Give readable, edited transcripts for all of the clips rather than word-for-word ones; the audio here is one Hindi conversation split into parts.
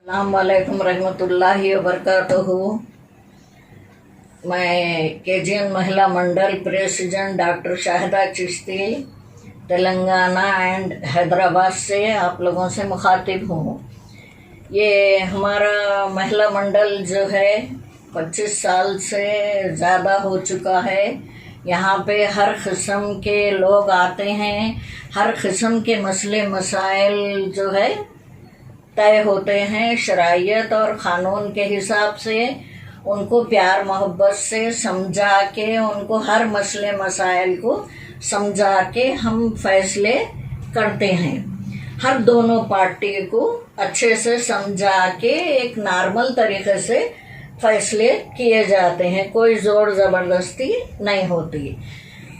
अस्सलामुअलैकुम रहमतुल्लाहि व बरकातुहू। मैं केजीएन महिला मंडल president doctor Shahida Chishti Telangana and Hyderabad से आप लोगों से मुखातिब हूँ। ये हमारा महिला मंडल जो है 25 साल से ज़्यादा हो चुका है। यहाँ पे हर किस्म के लोग आते हैं, हर किस्म के मसले मसाइल जो है तय होते हैं। शरायत और क़ानून के हिसाब से उनको प्यार मोहब्बत से समझा के, उनको हर मसले मसाइल को समझा के हम फैसले करते हैं। हर दोनों पार्टी को अच्छे से समझा के एक नॉर्मल तरीके से फैसले किए जाते हैं, कोई ज़ोर ज़बरदस्ती नहीं होती।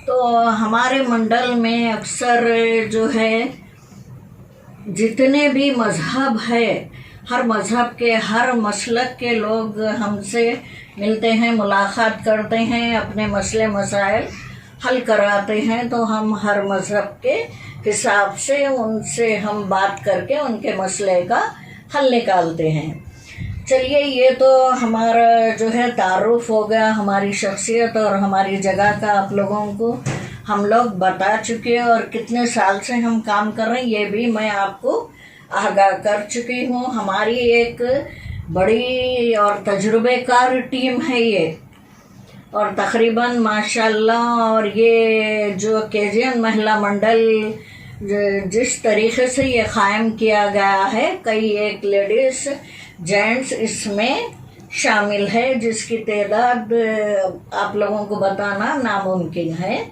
तो हमारे मंडल में अक्सर जो है जितने भी मज़हब है, हर मज़हब के हर मसलक के लोग हमसे मिलते हैं, मुलाकात करते हैं, अपने मसले मसाइल हल कराते हैं। तो हम हर मज़हब के हिसाब से उनसे हम बात करके उनके मसले का हल निकालते हैं। चलिए, ये तो हमारा जो है तारुफ हो गया, हमारी शख्सियत और हमारी जगह का आप लोगों को हम लोग बता चुके हैं, और कितने साल से हम काम कर रहे हैं ये भी मैं आपको आगाह कर चुकी हूँ। हमारी एक बड़ी और तजुर्बेकार टीम है ये, और तकरीबन माशाल्लाह। और ये जो केजीएन महिला मंडल जिस तरीके से ये क़ायम किया गया है, कई एक लेडीज़ जेंट्स इसमें शामिल है, जिसकी तादाद आप लोगों को बताना नामुमकिन है,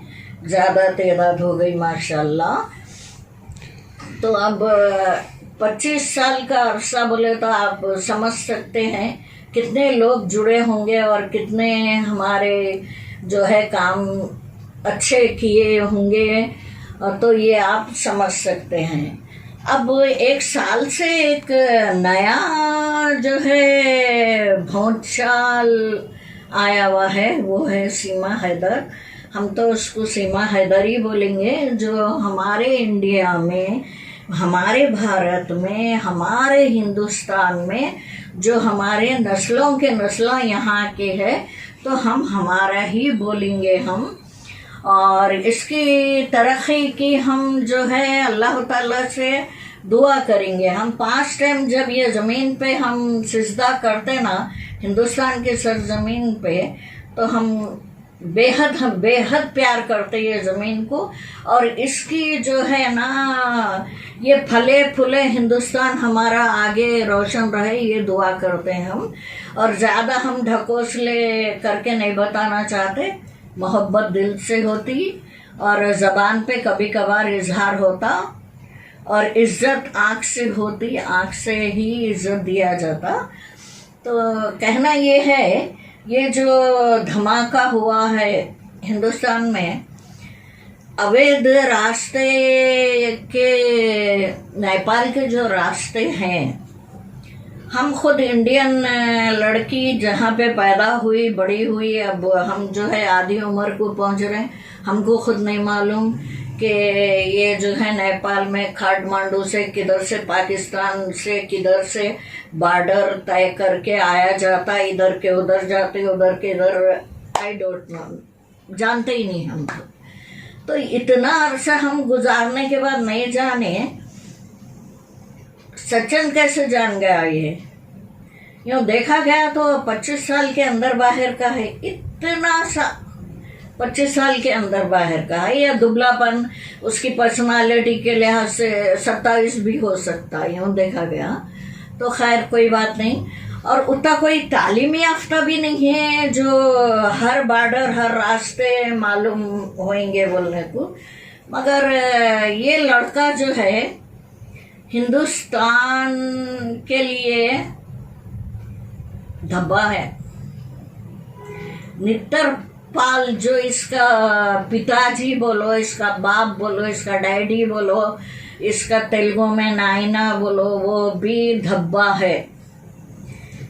ज़्यादा तादाद हो गई माशाल्लाह। तो अब 25 साल का अरसा बोले तो आप समझ सकते हैं कितने लोग जुड़े होंगे और कितने हमारे जो है काम अच्छे किए होंगे, तो ये आप समझ सकते हैं। अब एक साल से एक नया जो है भौचाल आया हुआ है, वो है सीमा हैदर। हम तो उसको सीमा हैदर ही बोलेंगे। जो हमारे इंडिया में, हमारे भारत में, हमारे हिंदुस्तान में जो हमारे नस्लों के नस्ल यहाँ के हैं, तो हम हमारा ही बोलेंगे हम। और इसकी तरक्की की हम जो है अल्लाह ताला से दुआ करेंगे। हम 5 टाइम जब ये ज़मीन पे हम सिजदा करते ना, हिंदुस्तान के सरजमीन पे, तो हम बेहद प्यार करते ये ज़मीन को। और इसकी जो है ना, ये फले फूले हिंदुस्तान हमारा आगे रोशन रहे, ये दुआ करते हैं हम। और ज़्यादा हम ढकोसले करके नहीं बताना चाहते, मोहब्बत दिल से होती और ज़बान पे कभी कभार इजहार होता, और इज़्ज़त आँख से होती, आँख से ही इज़्ज़त दिया जाता। तो कहना ये है, ये जो धमाका हुआ है हिंदुस्तान में, अवैध रास्ते के, नेपाल के जो रास्ते हैं, हम खुद इंडियन लड़की जहाँ पे पैदा हुई बड़ी हुई, अब हम जो है आधी उम्र को पहुँच रहे हैं, हमको खुद नहीं मालूम कि ये जो है नेपाल में काठमांडू से किधर से, पाकिस्तान से किधर से बॉर्डर तय करके आया जाता, इधर के उधर जाते, उधर के इधर, आई डोंट नो, जानते ही नहीं हम। तो इतना अरसा हम गुजारने के बाद नहीं जाने सचिन कैसे जान गया। ये यूँ देखा गया तो 25 साल के अंदर बाहर का है, इतना सा 25 साल के अंदर बाहर का है। या दुबलापन उसकी पर्सनालिटी के लिहाज से 27 भी हो सकता है, यूँ देखा गया तो। खैर कोई बात नहीं। और उतना कोई तालीमी याफ्ता भी नहीं है जो हर बॉर्डर हर रास्ते मालूम होंगे बोलने को। मगर ये लड़का जो है हिंदुस्तान के लिए धब्बा है। नित्तर पाल जो इसका पिताजी बोलो, इसका बाप बोलो, इसका डैडी बोलो, इसका तेलुगु में नायना बोलो, वो भी धब्बा है।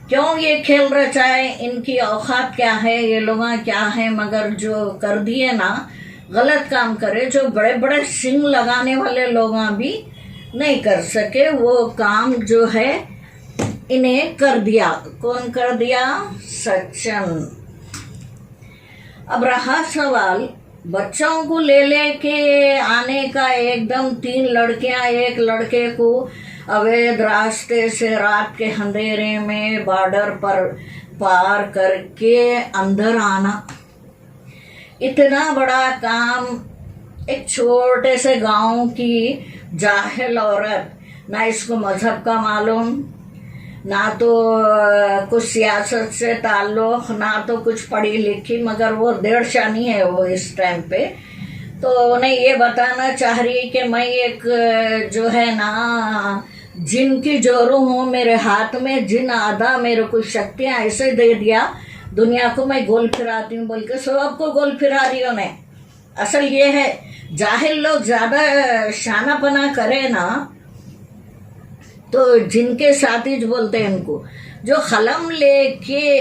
क्यों ये खेल रचाए, इनकी औकात क्या है, ये लोग क्या है, मगर जो कर दिए ना, गलत काम करे। जो बड़े बड़े सिंग लगाने वाले लोग भी नहीं कर सके वो काम जो है इन्हें कर दिया। कौन कर दिया? सज्जन। अब रहा सवाल बच्चों को ले लेके आने का। एकदम 3 लड़कियां एक लड़के को अवैध रास्ते से रात के अंधेरे में बॉर्डर पर पार करके अंदर आना, इतना बड़ा काम एक छोटे से गांव की जाहिल औरत, ना इसको मजहब का मालूम, ना तो कुछ सियासत से ताल्लुक, ना तो कुछ पढ़ी लिखी, मगर वो 1.5 शानी है वो इस टाइम पे। तो उन्हें ये बताना चाह रही कि मैं एक जो है ना जिन की जोरू हूँ, मेरे हाथ में जिन आधा मेरे को शक्तियाँ ऐसे दे दिया, दुनिया को मैं गोल फिराती हूँ बोल के सबको गोल फिरा रही उन्हें। असल ये है, जाहिल लोग ज्यादा शानापना करे ना तो जिनके साथी जो बोलते हैं इनको, जो कलम लेके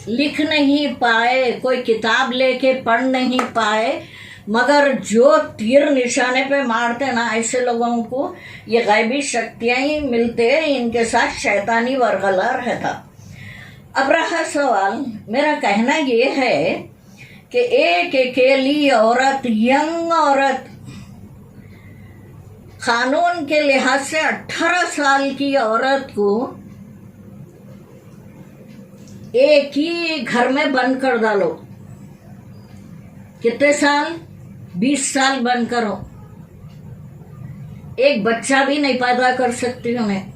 लिख नहीं पाए, कोई किताब लेके पढ़ नहीं पाए, मगर जो तीर निशाने पे मारते ना, ऐसे लोगों को ये गैबी शक्तियां ही मिलते हैं, इनके साथ शैतानी वरगला रहता। अब रहा सवाल, मेरा कहना ये है कि एक अकेली औरत, यंग औरत, कानून के लिहाज से 18 साल की औरत को एक ही घर में बंद कर डालो। कितने साल? 20 साल बंद करो, एक बच्चा भी नहीं पैदा कर सकती उन्हें।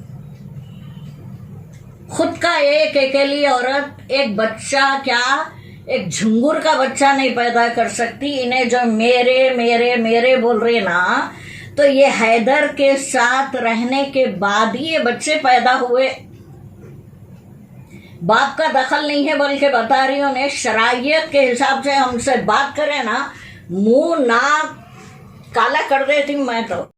खुद का एक अकेली औरत एक बच्चा, क्या एक झुंगुर का बच्चा नहीं पैदा कर सकती। इन्हें जो मेरे मेरे मेरे बोल रहे ना, तो ये हैदर के साथ रहने के बाद ही ये बच्चे पैदा हुए। बाप का दखल नहीं है बोल के बता रही हूँ। शरायत के हिसाब से हमसे बात करें ना, मुंह नाक काला कर देती मैं तो।